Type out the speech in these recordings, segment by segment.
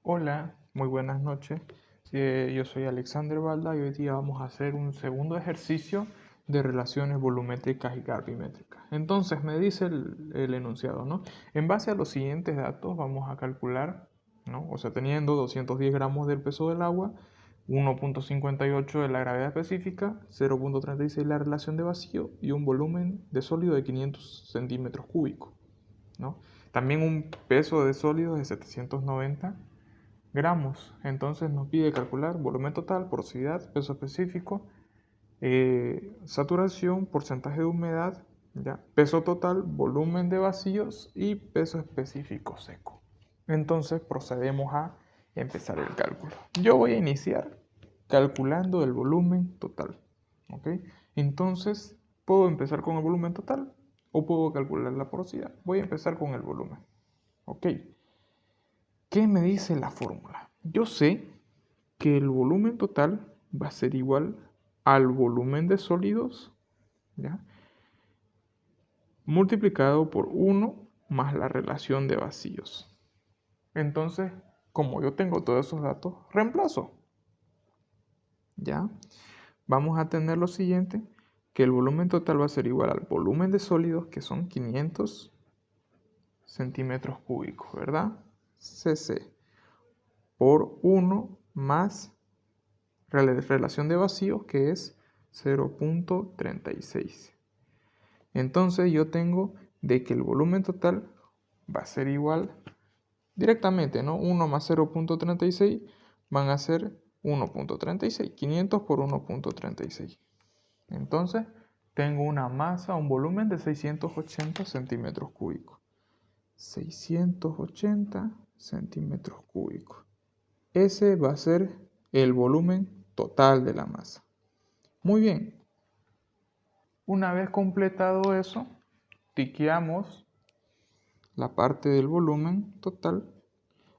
Hola, muy buenas noches. Yo soy Alexander Balda y hoy día vamos a hacer un segundo ejercicio de relaciones volumétricas y gravimétricas. Entonces me dice el enunciado, ¿no? En base a los siguientes datos vamos a calcular, ¿no? O sea, teniendo 210 gramos del peso del agua, 1,58 de la gravedad específica, 0,36 la relación de vacío y un volumen de sólido de 500 centímetros cúbicos, ¿no? También un peso de sólido de 790 gramos. Entonces nos pide calcular volumen total, porosidad, peso específico, saturación, porcentaje de humedad, ¿ya? Peso total, volumen de vacíos y peso específico seco. Entonces procedemos a empezar el cálculo. Yo voy a iniciar calculando el volumen total. ¿Ok? Entonces, ¿puedo empezar con el volumen total o puedo calcular la porosidad? Voy a empezar con el volumen. ¿Ok? ¿Qué me dice la fórmula? Yo sé que el volumen total va a ser igual al volumen de sólidos, ¿ya? Multiplicado por 1 más la relación de vacíos. Entonces, como yo tengo todos esos datos, reemplazo. ¿Ya? Vamos a tener lo siguiente, que el volumen total va a ser igual al volumen de sólidos, que son 500 centímetros cúbicos, ¿verdad? cc por 1 más relación de vacíos, que es 0,36. Entonces yo tengo de que el volumen total va a ser igual directamente, ¿no? 1 más 0,36 van a ser 1,36. 500 por 1,36. Entonces tengo una masa, un volumen de 680 centímetros cúbicos. 680 centímetros cúbicos. Ese va a ser el volumen total de la masa. Muy bien. Una vez completado eso, tiqueamos la parte del volumen total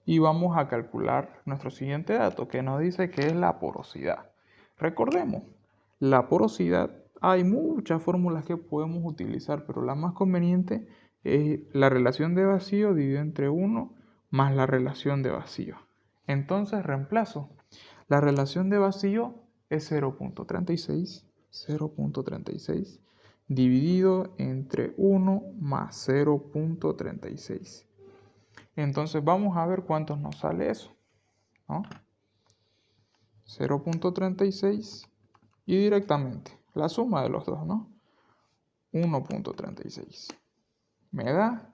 y vamos a calcular nuestro siguiente dato que nos dice que es la porosidad. Recordemos, la porosidad, hay muchas fórmulas que podemos utilizar, pero la más conveniente es la relación de vacío dividido entre 1 más la relación de vacío. Entonces reemplazo. La relación de vacío es 0,36 dividido entre 1 más 0,36. Entonces vamos a ver cuántos nos sale eso, ¿no? 0,36 y directamente la suma de los dos, ¿no? 1,36 me da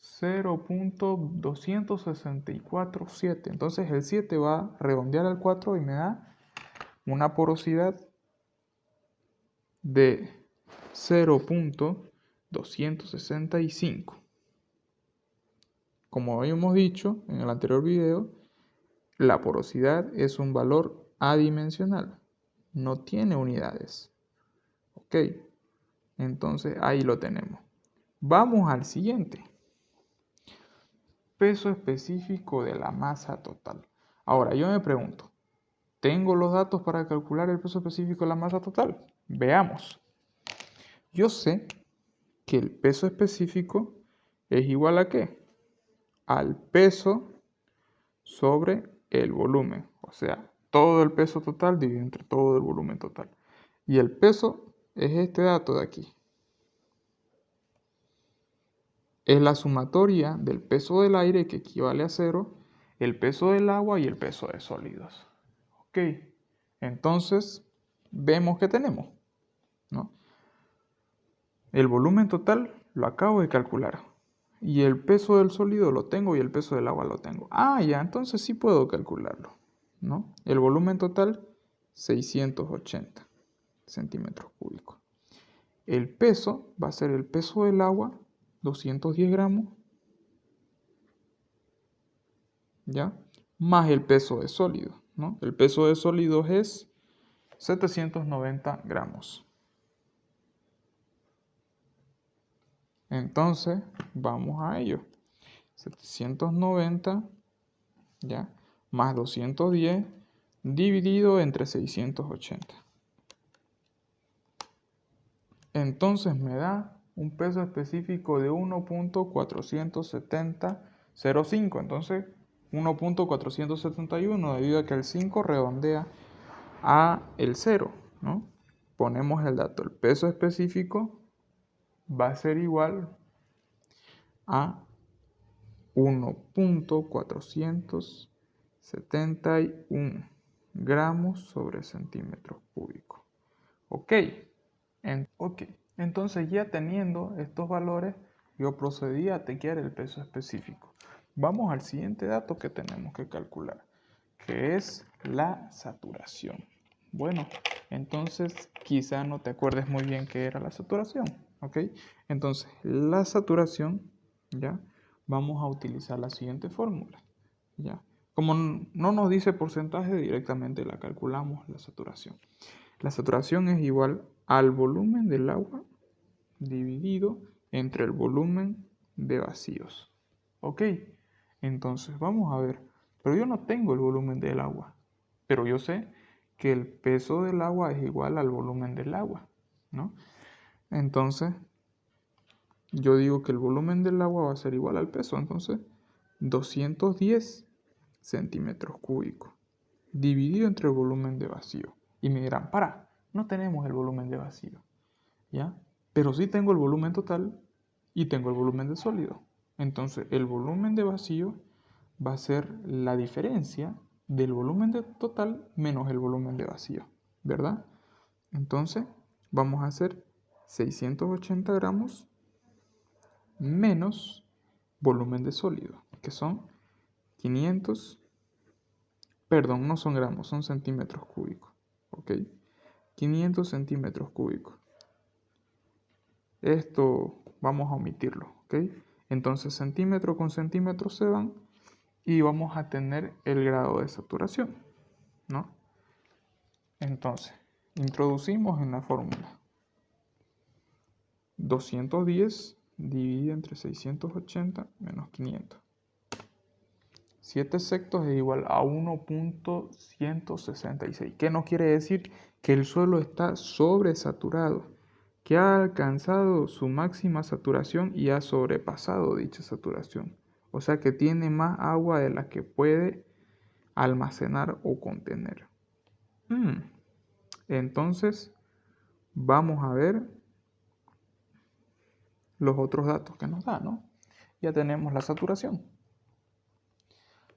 0,2647. Entonces el 7 va a redondear al 4 y me da una porosidad de 0,265. Como habíamos dicho en el anterior video, la porosidad es un valor adimensional, no tiene unidades. Ok, entonces ahí lo tenemos. Vamos al siguiente. Peso específico de la masa total. Ahora yo me pregunto, ¿tengo los datos para calcular el peso específico de la masa total? Veamos. Yo sé que el peso específico es igual a ¿qué? Al peso sobre el volumen, o sea, todo el peso total dividido entre todo el volumen total. Y el peso es este dato de aquí. Es la sumatoria del peso del aire, que equivale a 0, el peso del agua y el peso de sólidos. Ok, entonces vemos que tenemos, ¿no? El volumen total lo acabo de calcular. Y el peso del sólido lo tengo y el peso del agua lo tengo. Ah, ya, entonces sí puedo calcularlo, ¿no? El volumen total, 680 centímetros cúbicos. El peso va a ser el peso del agua, 210 gramos, ¿ya? Más el peso de sólido, ¿no? El peso de sólidos es 790 gramos. Entonces, vamos a ello. 790, ¿ya? Más 210 dividido entre 680. Entonces me da un peso específico de 1,47005. Entonces 1.471 debido a que el 5 redondea a el 0, ¿no? Ponemos el dato. El peso específico va a ser igual a 1.471 gramos sobre centímetros cúbicos. Ok. Entonces ya teniendo estos valores, yo procedí a tequear el peso específico. Vamos al siguiente dato que tenemos que calcular, que es la saturación. Bueno, entonces quizá no te acuerdes muy bien qué era la saturación, ¿ok? Entonces, la saturación, ¿ya? Vamos a utilizar la siguiente fórmula, ¿ya? Como no nos dice porcentaje, directamente la calculamos la saturación. La saturación es igual al volumen del agua dividido entre el volumen de vacíos. ¿Ok? Entonces, vamos a ver. Pero yo no tengo el volumen del agua. Pero yo sé que el peso del agua es igual al volumen del agua, ¿no? Entonces, yo digo que el volumen del agua va a ser igual al peso. Entonces, 210 centímetros cúbicos dividido entre el volumen de vacío. Y me dirán, no tenemos el volumen de vacío, ¿ya? Pero sí tengo el volumen total y tengo el volumen de sólido. Entonces, el volumen de vacío va a ser la diferencia del volumen de total menos el volumen de vacío, ¿verdad? Entonces, vamos a hacer 680 gramos menos volumen de sólido, que son 500, perdón, no son gramos, son centímetros cúbicos, ¿ok? 500 centímetros cúbicos. Esto vamos a omitirlo, ¿ok? Entonces centímetro con centímetro se van y vamos a tener el grado de saturación, ¿no? Entonces, introducimos en la fórmula 210 dividido entre 680 menos 500. 7 sextos es igual a 1.166. ¿Qué nos quiere decir? Que el suelo está sobresaturado, que ha alcanzado su máxima saturación y ha sobrepasado dicha saturación. O sea que tiene más agua de la que puede almacenar o contener. Entonces, vamos a ver los otros datos que nos da, ¿no? Ya tenemos la saturación.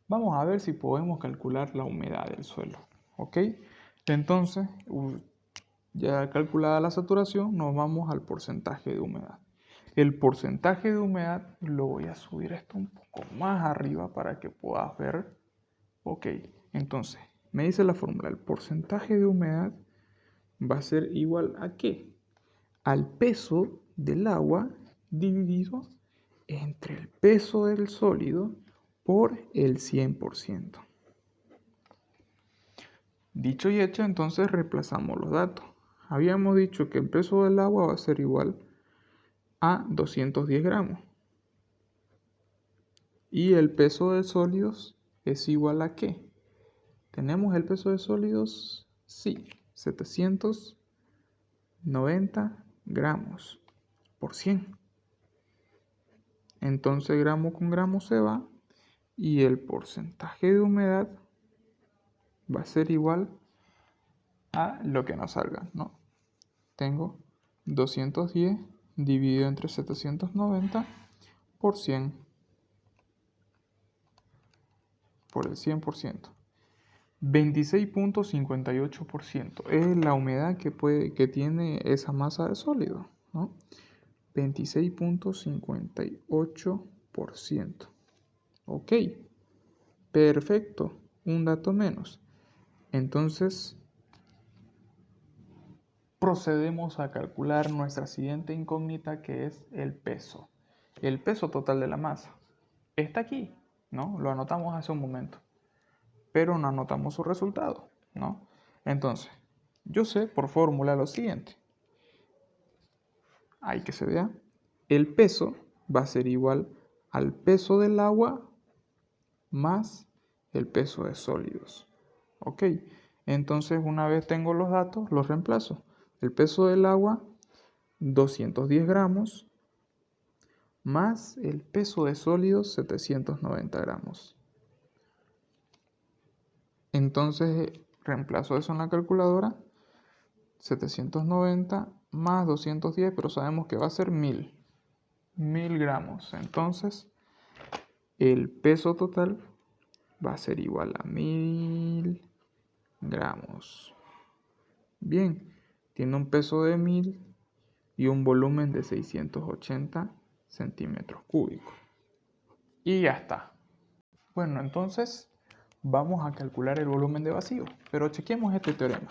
Vamos a ver si podemos calcular la humedad del suelo, ¿ok? Entonces, ya calculada la saturación, nos vamos al porcentaje de humedad. El porcentaje de humedad lo voy a subir esto un poco más arriba para que puedas ver. Ok, entonces, me dice la fórmula, el porcentaje de humedad va a ser igual a ¿qué? Al peso del agua dividido entre el peso del sólido por el 100%. Dicho y hecho, entonces reemplazamos los datos. Habíamos dicho que el peso del agua va a ser igual a 210 gramos. Y el peso de sólidos es igual a ¿qué? ¿Tenemos el peso de sólidos? Sí, 790 gramos por 100. Entonces gramo con gramo se va y el porcentaje de humedad va a ser igual a lo que nos salga, ¿no? Tengo 210 dividido entre 790 por 100 por el 100%. 26.58% es la humedad que tiene esa masa de sólido, ¿no? 26.58%. Ok, perfecto, un dato menos. Entonces, procedemos a calcular nuestra siguiente incógnita, que es el peso. El peso total de la masa. Está aquí, ¿no? Lo anotamos hace un momento, pero no anotamos su resultado, ¿no? Entonces, yo sé por fórmula lo siguiente. Hay que se vea. El peso va a ser igual al peso del agua más el peso de sólidos. Ok, entonces una vez tengo los datos, los reemplazo. El peso del agua, 210 gramos, más el peso de sólidos, 790 gramos. Entonces reemplazo eso en la calculadora. 790 más 210, pero sabemos que va a ser 1000 gramos. Entonces el peso total va a ser igual a 1000 gramos. Bien, tiene un peso de 1000 y un volumen de 680 centímetros cúbicos. Y ya está. Bueno, entonces vamos a calcular el volumen de vacío. Pero chequemos este teorema.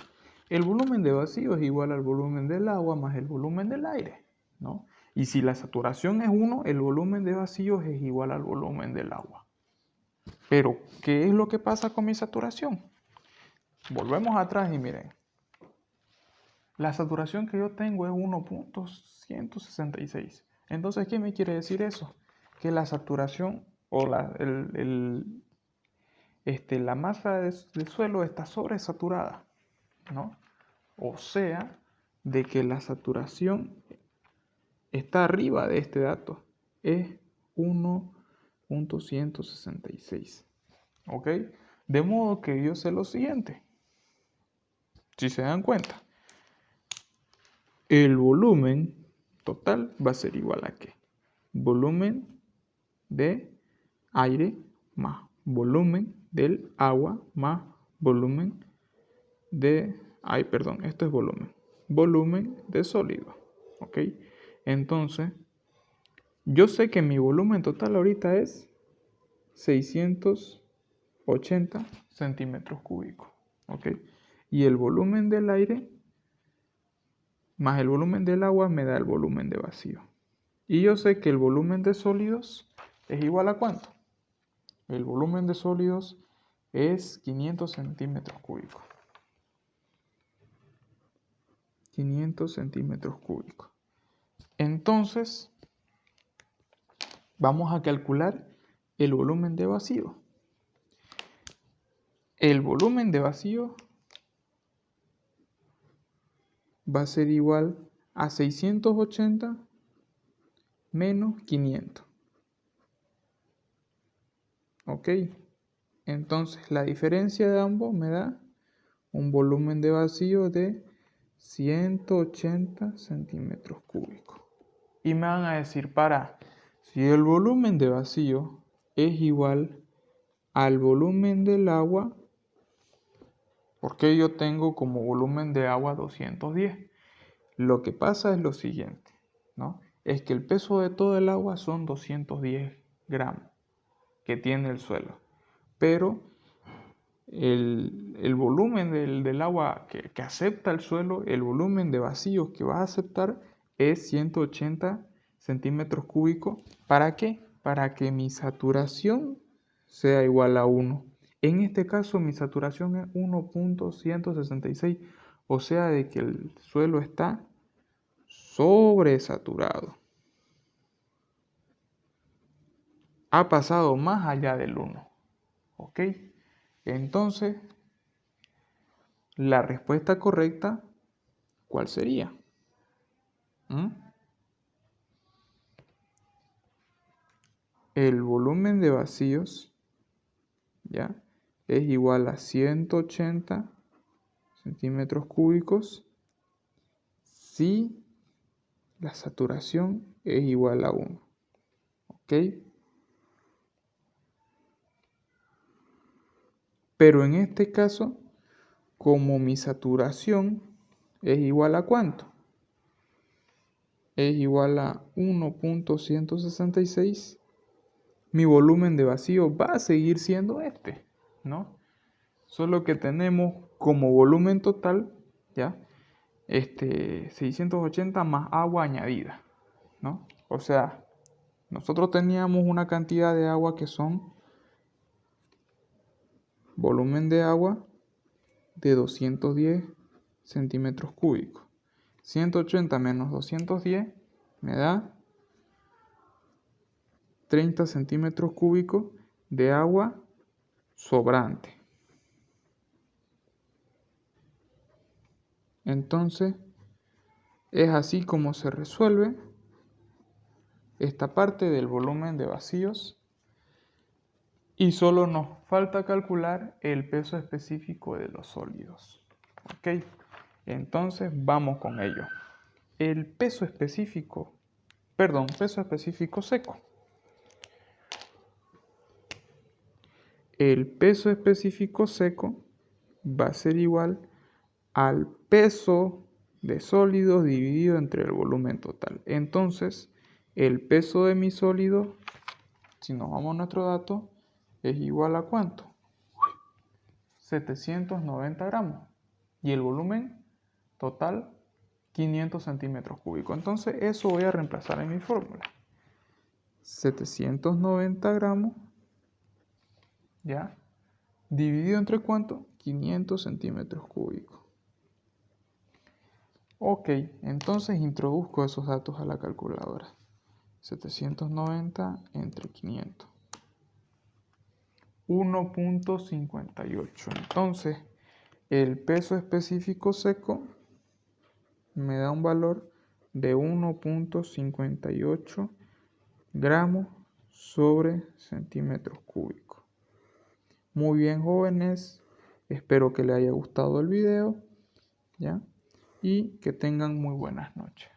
El volumen de vacío es igual al volumen del agua más el volumen del aire, ¿no? Y si la saturación es 1, el volumen de vacío es igual al volumen del agua. Pero, ¿qué es lo que pasa con mi saturación? Volvemos atrás y miren. La saturación que yo tengo es 1.166. Entonces, ¿qué me quiere decir eso? Que la saturación o la masa del suelo está sobresaturada, ¿no? O sea, de que la saturación está arriba de este dato. Es 1.166. ¿Ok? De modo que yo sé lo siguiente. Si se dan cuenta, el volumen total va a ser igual a ¿qué? Volumen de aire más volumen del agua más volumen de... esto es volumen. Volumen de sólido. ¿Ok? Entonces, yo sé que mi volumen total ahorita es 680 centímetros cúbicos. ¿Ok? Y el volumen del aire más el volumen del agua me da el volumen de vacío. Y yo sé que el volumen de sólidos es igual a ¿cuánto? El volumen de sólidos es 500 centímetros cúbicos. 500 centímetros cúbicos. Entonces, vamos a calcular el volumen de vacío. El volumen de vacío va a ser igual a 680 menos 500. ¿Ok? Entonces la diferencia de ambos me da un volumen de vacío de 180 centímetros cúbicos. Y me van a decir, si el volumen de vacío es igual al volumen del agua, ¿por qué yo tengo como volumen de agua 210? Lo que pasa es lo siguiente, ¿no? Es que el peso de todo el agua son 210 gramos que tiene el suelo. Pero el volumen del agua que acepta el suelo, el volumen de vacíos que va a aceptar es 180 centímetros cúbicos. ¿Para qué? Para que mi saturación sea igual a 1. En este caso mi saturación es 1.166, o sea de que el suelo está sobresaturado. Ha pasado más allá del 1. ¿Ok? Entonces, la respuesta correcta, ¿cuál sería? El volumen de vacíos, ¿ya? Es igual a 180 centímetros cúbicos si la saturación es igual a 1. ¿Ok? Pero en este caso, como mi saturación es igual a ¿cuánto? Es igual a 1.166, mi volumen de vacío va a seguir siendo este, ¿no? Solo que tenemos como volumen total, ¿ya? 680 más agua añadida, ¿no? O sea, nosotros teníamos una cantidad de agua que son volumen de agua de 210 centímetros cúbicos. 180 menos 210 me da 30 centímetros cúbicos de agua sobrante. Entonces, es así como se resuelve esta parte del volumen de vacíos Y solo nos falta calcular el peso específico de los sólidos. ¿Ok? Entonces vamos con ello. El peso específico, peso específico seco. El peso específico seco va a ser igual al peso de sólidos dividido entre el volumen total. Entonces, el peso de mi sólido, si nos vamos a nuestro dato, es igual a ¿cuánto? 790 gramos. Y el volumen total, 500 centímetros cúbicos. Entonces, eso voy a reemplazar en mi fórmula. 790 gramos, ¿ya? Dividido entre ¿cuánto? 500 centímetros cúbicos. Ok, entonces introduzco esos datos a la calculadora. 790 entre 500. 1.58. Entonces, el peso específico seco me da un valor de 1.58 gramos sobre centímetros cúbicos. Muy bien, jóvenes. Espero que les haya gustado el video, ¿ya? Y que tengan muy buenas noches.